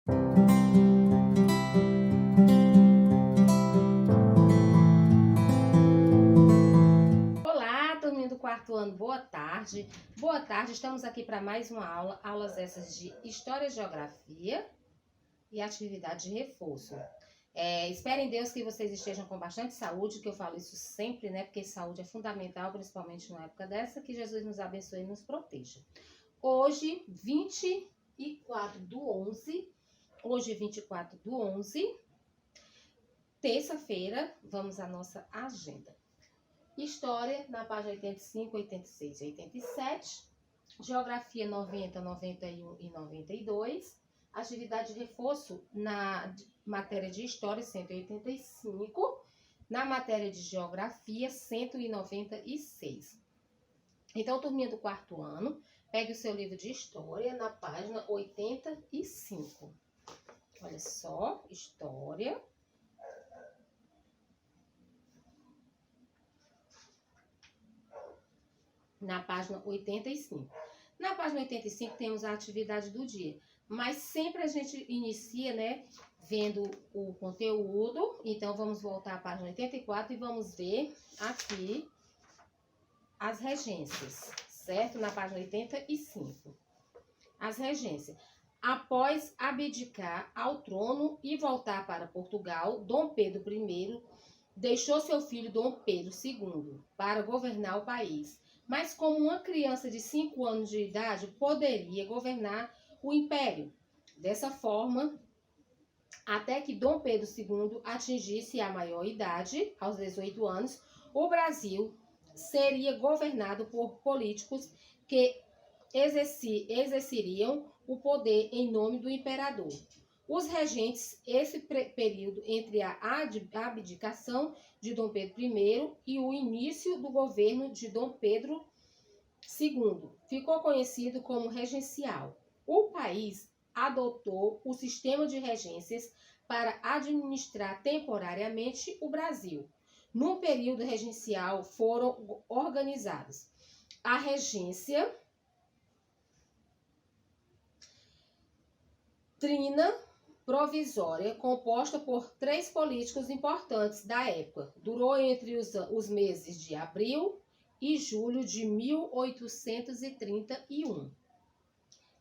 Olá, turminha do quarto ano, boa tarde. Boa tarde, estamos aqui para mais uma aula, aulas essas de História e Geografia e atividade de reforço. Espero em Deus que vocês estejam com bastante saúde, que eu falo isso sempre, né? Porque saúde é fundamental, principalmente numa época dessa, que Jesus nos abençoe e nos proteja. Hoje, 24 do 11, terça-feira, vamos à nossa agenda. História, na página 85, 86 e 87. Geografia, 90, 91 e 92. Atividade de reforço na matéria de História, 185. Na matéria de Geografia, 196. Então, turminha do quarto ano, pegue o seu livro de História na página 85. Olha só, História. Na página 85. Na página 85 temos a atividade do dia, mas sempre a gente inicia, né, vendo o conteúdo. Então vamos voltar à página 84 e vamos ver aqui as regências, certo? Na página 85. As regências. Após abdicar ao trono e voltar para Portugal, Dom Pedro I deixou seu filho Dom Pedro II para governar o país. Mas como uma criança de 5 anos de idade poderia governar o império. Dessa forma, até que Dom Pedro II atingisse a maior idade, aos 18 anos, o Brasil seria governado por políticos que exerceriam o poder em nome do imperador. Os regentes, esse período entre a abdicação de Dom Pedro I e o início do governo de Dom Pedro II, ficou conhecido como regencial. O país adotou o sistema de regências para administrar temporariamente o Brasil. No período regencial foram organizadas a regência trina provisória, composta por 3 políticos importantes da época. Durou entre os meses de abril e julho de 1831.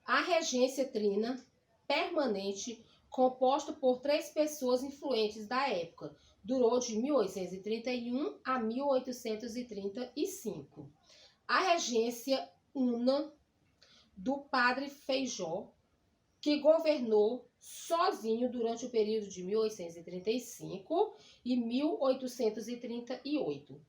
A regência trina permanente, composta por 3 pessoas influentes da época, durou de 1831 a 1835. A regência una do padre Feijó, que governou sozinho durante o período de 1835 e 1838.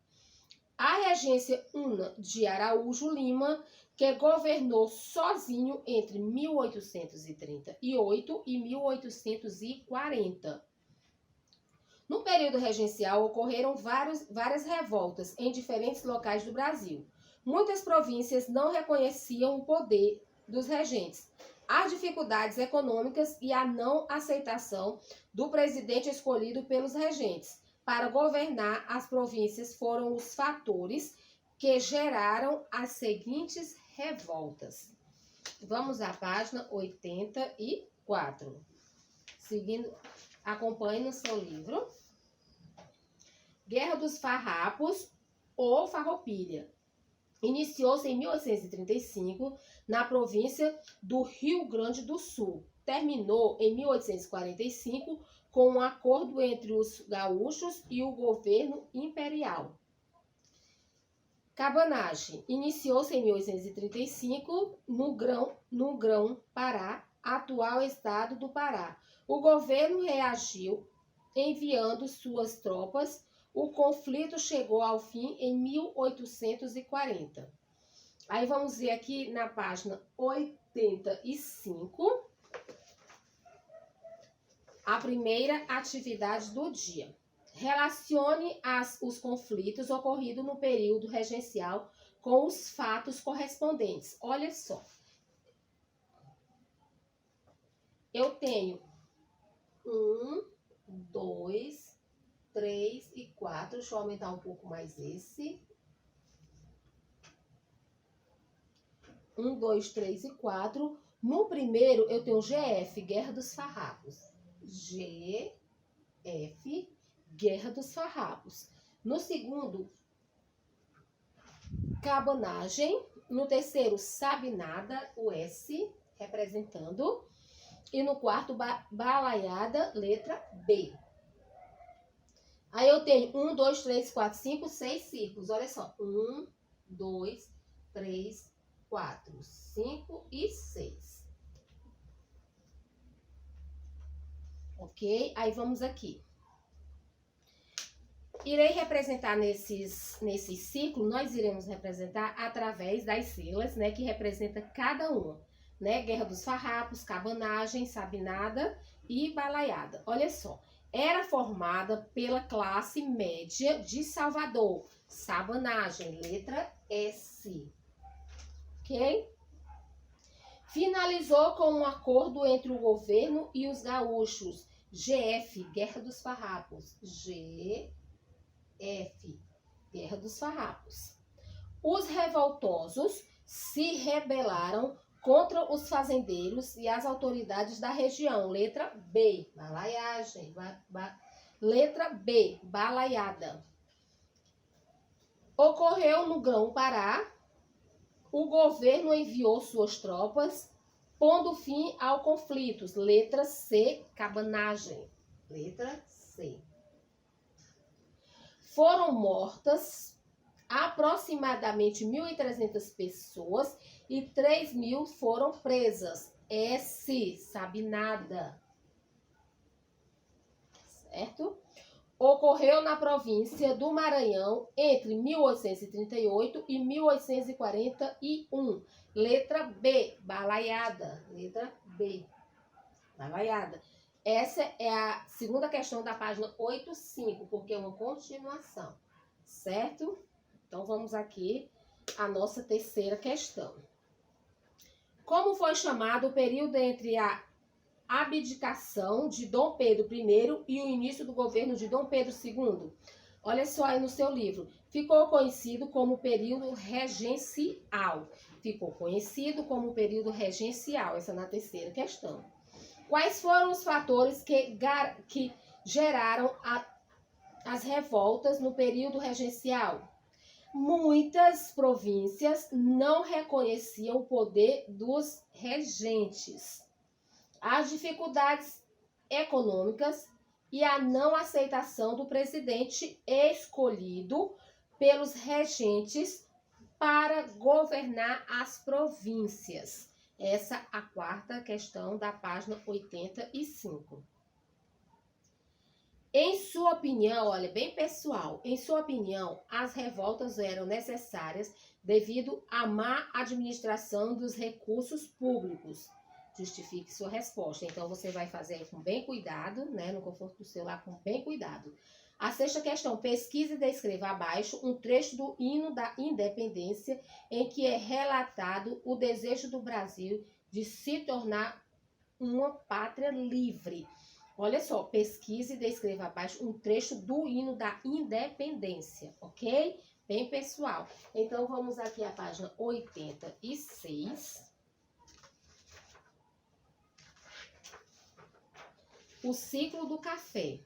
A regência una de Araújo Lima, que governou sozinho entre 1838 e 1840. No período regencial ocorreram várias revoltas em diferentes locais do Brasil. Muitas províncias não reconheciam o poder dos regentes. As dificuldades econômicas e a não aceitação do presidente escolhido pelos regentes para governar as províncias foram os fatores que geraram as seguintes revoltas. Vamos à página 84. Seguindo, acompanhe no seu livro. Guerra dos Farrapos ou Farroupilha. Iniciou-se em 1835 na província do Rio Grande do Sul. Terminou em 1845 com um acordo entre os gaúchos e o governo imperial. Cabanagem. Iniciou-se em 1835 no Grão-Pará, atual estado do Pará. O governo reagiu enviando suas tropas. O conflito chegou ao fim em 1840. Aí vamos ver aqui na página 85 a primeira atividade do dia. Relacione os conflitos ocorridos no período regencial com os fatos correspondentes. Olha só. Eu tenho 1, 2, 3 e 4. Deixa eu aumentar um pouco mais esse. 1, 2, 3 e 4. No primeiro, eu tenho GF, Guerra dos Farrapos. GF, Guerra dos Farrapos. No segundo, cabanagem. No terceiro, sabe nada, o S, representando. E no quarto, balaiada, letra B. Aí eu tenho 1, 2, 3, 4, 5, 6 círculos. Olha só. 1, 2, 3, 4, 5 e 6. Ok? Aí vamos aqui. Irei representar nesses ciclos, nós iremos representar através das siglas, né? Que representa cada uma. Né? Guerra dos Farrapos, cabanagem, sabinada e balaiada. Olha só. Era formada pela classe média de Salvador. Sabanagem, letra S. Ok? Finalizou com um acordo entre o governo e os gaúchos. GF, Guerra dos Farrapos. GF, Guerra dos Farrapos. Os revoltosos se rebelaram contra os fazendeiros e as autoridades da região. Letra B, balaiagem. Letra B, balaiada. Ocorreu no Grão-Pará. O governo enviou suas tropas, pondo fim ao conflito. Letra C, cabanagem. Letra C. Foram mortas aproximadamente 1.300 pessoas e 3.000 foram presas. S, sabinada. Certo? Ocorreu na província do Maranhão entre 1838 e 1841. Letra B, balaiada. Letra B, balaiada. Essa é a segunda questão da página 85, porque é uma continuação. Certo? Então, vamos aqui à nossa terceira questão. Como foi chamado o período entre a abdicação de Dom Pedro I e o início do governo de Dom Pedro II? Olha só aí no seu livro. Ficou conhecido como período regencial. Ficou conhecido como período regencial. Essa é na terceira questão. Quais foram os fatores que geraram as revoltas no período regencial? Muitas províncias não reconheciam o poder dos regentes. As dificuldades econômicas e a não aceitação do presidente escolhido pelos regentes para governar as províncias. Essa é a quarta questão da página 85. Em sua opinião, olha, bem pessoal, em sua opinião, as revoltas eram necessárias devido à má administração dos recursos públicos. Justifique sua resposta. Então, você vai fazer aí com bem cuidado, né? No conforto do celular, com bem cuidado. A sexta questão, pesquise e descreva abaixo um trecho do hino da independência em que é relatado o desejo do Brasil de se tornar uma pátria livre. Olha só, pesquise e descreva abaixo um trecho do hino da independência, ok? Bem pessoal. Então, vamos aqui à página 86. O ciclo do café.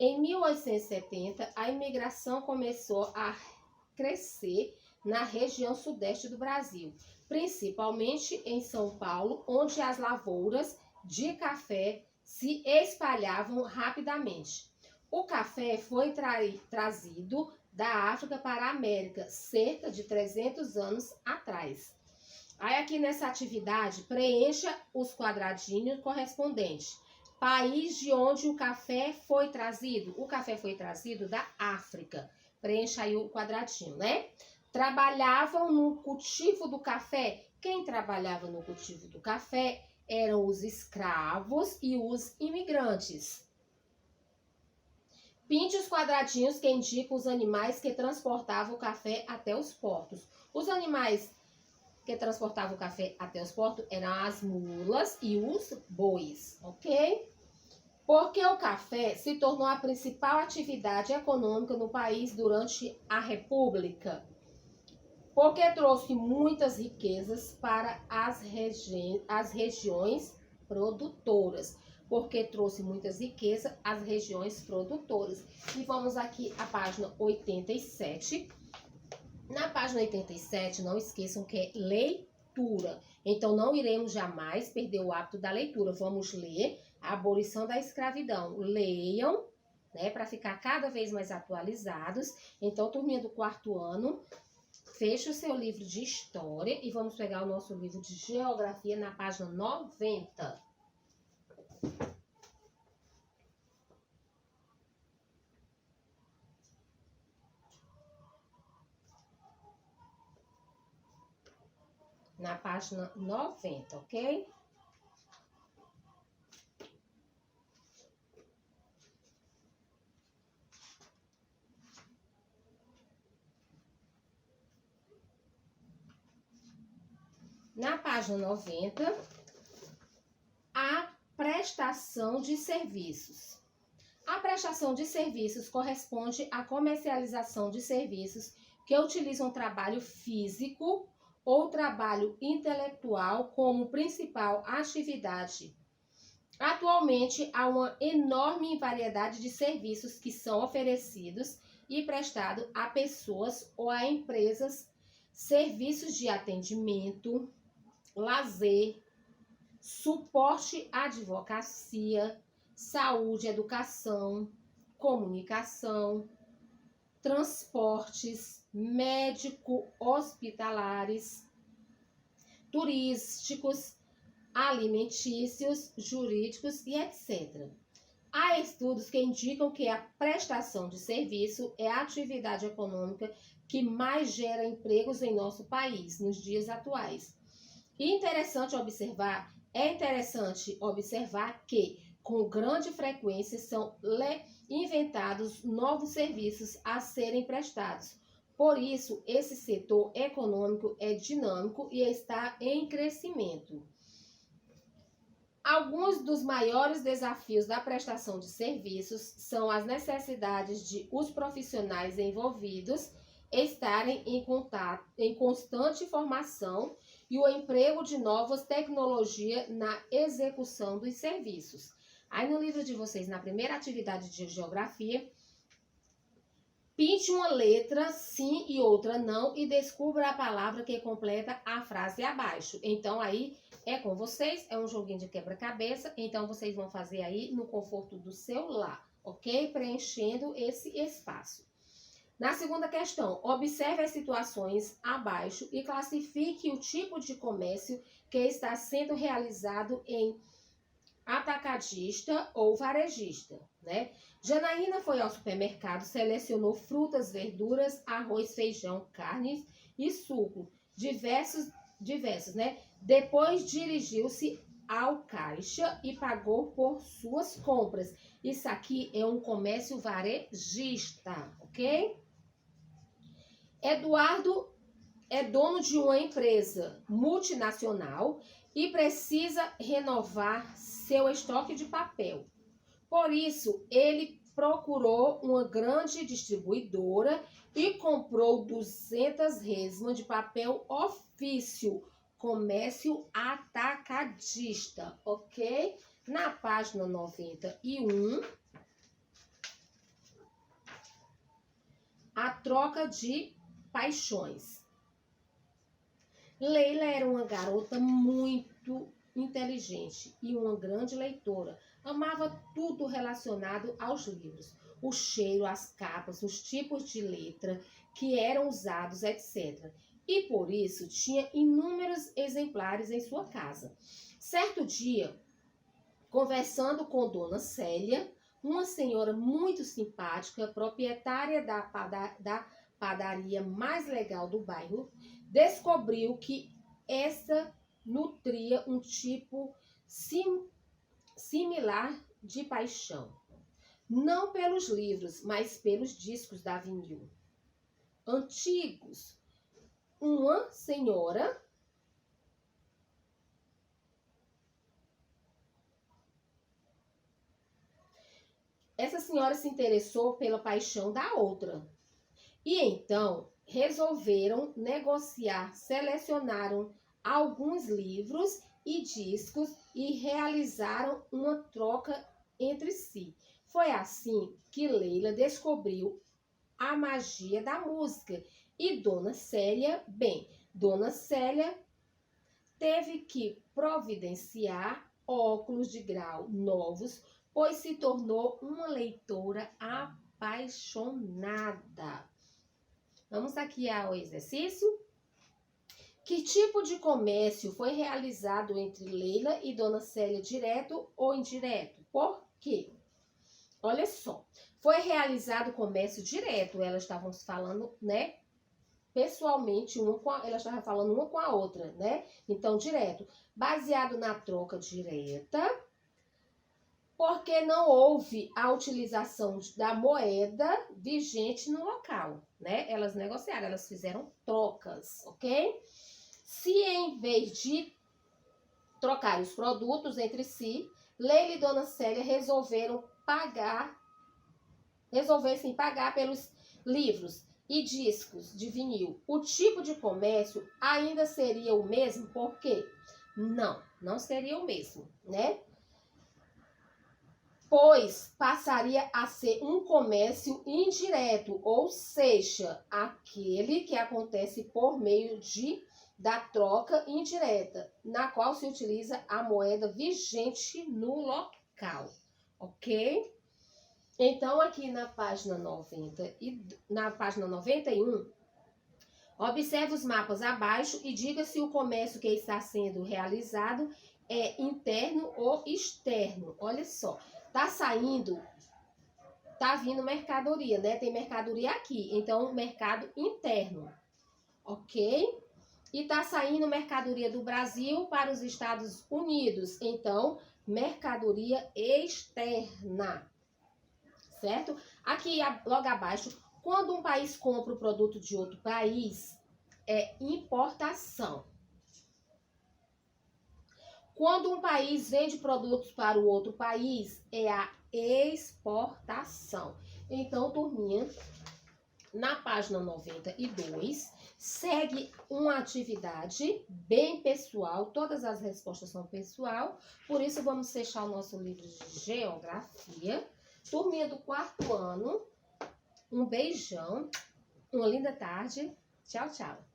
Em 1870, a imigração começou a crescer na região sudeste do Brasil, principalmente em São Paulo, onde as lavouras de café se espalhavam rapidamente. O café foi trazido da África para a América cerca de 300 anos atrás. Aí aqui nessa atividade, preencha os quadradinhos correspondentes. País de onde o café foi trazido. O café foi trazido da África. Preencha aí o quadradinho, né? Trabalhavam no cultivo do café. Quem trabalhava no cultivo do café eram os escravos e os imigrantes. Pinte os quadradinhos que indicam os animais que transportavam o café até os portos. Os animais que transportavam o café até os portos eram as mulas e os bois, ok? Porque o café se tornou a principal atividade econômica no país durante a República. porque trouxe muitas riquezas para as regiões produtoras. Porque trouxe muitas riquezas às regiões produtoras. E vamos aqui à página 87. Na página 87, não esqueçam que é leitura. Então, não iremos jamais perder o hábito da leitura. Vamos ler a abolição da escravidão. Leiam, né, para ficar cada vez mais atualizados. Então, turminha do 4º ano, feche o seu livro de história e vamos pegar o nosso livro de geografia na página 90. Na página 90, ok? Na página 90, a prestação de serviços. A prestação de serviços corresponde à comercialização de serviços que utilizam trabalho físico ou trabalho intelectual como principal atividade. Atualmente, há uma enorme variedade de serviços que são oferecidos e prestados a pessoas ou a empresas, serviços de atendimento, lazer, suporte à advocacia, saúde, educação, comunicação, transportes, médico-hospitalares, turísticos, alimentícios, jurídicos e etc. Há estudos que indicam que a prestação de serviço é a atividade econômica que mais gera empregos em nosso país nos dias atuais. É interessante observar que, com grande frequência, são inventados novos serviços a serem prestados. Por isso, esse setor econômico é dinâmico e está em crescimento. Alguns dos maiores desafios da prestação de serviços são as necessidades de os profissionais envolvidos estarem em constante formação e o emprego de novas tecnologias na execução dos serviços. Aí no livro de vocês, na primeira atividade de geografia, pinte uma letra sim e outra não e descubra a palavra que completa a frase abaixo. Então aí é com vocês, é um joguinho de quebra-cabeça, então vocês vão fazer aí no conforto do seu lar, ok? Preenchendo esse espaço. Na segunda questão, observe as situações abaixo e classifique o tipo de comércio que está sendo realizado em atacadista ou varejista, né? Janaína foi ao supermercado, selecionou frutas, verduras, arroz, feijão, carnes e suco, diversos, né? Depois dirigiu-se ao caixa e pagou por suas compras. Isso aqui é um comércio varejista, ok? Eduardo é dono de uma empresa multinacional e precisa renovar seu estoque de papel. Por isso, ele procurou uma grande distribuidora e comprou 200 resmas de papel ofício, comércio atacadista, ok? Na página 91, a troca de paixões. Leila era uma garota muito inteligente e uma grande leitora. Amava tudo relacionado aos livros, o cheiro, as capas, os tipos de letra que eram usados, etc. E por isso tinha inúmeros exemplares em sua casa. Certo dia, conversando com Dona Célia, uma senhora muito simpática, proprietária da padaria mais legal do bairro, descobriu que essa nutria um tipo similar de paixão. Não pelos livros, mas pelos discos da vinil. Antigos. Uma senhora essa senhora se interessou pela paixão da outra. E então resolveram negociar, selecionaram alguns livros e discos e realizaram uma troca entre si. Foi assim que Leila descobriu a magia da música. E Dona Célia, Dona Célia teve que providenciar óculos de grau novos, pois se tornou uma leitora apaixonada. Vamos aqui ao exercício. Que tipo de comércio foi realizado entre Leila e Dona Célia, direto ou indireto? Por quê? Olha só, foi realizado comércio direto, elas estavam falando, né, pessoalmente, elas estavam falando uma com a outra, né? Então, direto, baseado na troca direta, porque não houve a utilização da moeda vigente no local, né? Elas negociaram, elas fizeram trocas, ok? Se em vez de trocar os produtos entre si, Leila e Dona Célia resolvessem pagar pelos livros e discos de vinil, o tipo de comércio ainda seria o mesmo? Por quê? Não seria o mesmo, né? Pois passaria a ser um comércio indireto, ou seja, aquele que acontece por meio da troca indireta, na qual se utiliza a moeda vigente no local, ok? Então, aqui na página 90 e na página 91, observe os mapas abaixo e diga se o comércio que está sendo realizado é interno ou externo. Olha só, tá vindo mercadoria, né? Tem mercadoria aqui, então mercado interno, ok? E tá saindo mercadoria do Brasil para os Estados Unidos, então mercadoria externa, certo? Aqui logo abaixo, quando um país compra o produto de outro país, é importação. Quando um país vende produtos para o outro país, é a exportação. Então, turminha, na página 92, segue uma atividade bem pessoal. Todas as respostas são pessoal. Por isso, vamos fechar o nosso livro de geografia. Turminha do 4º ano, um beijão, uma linda tarde. Tchau, tchau.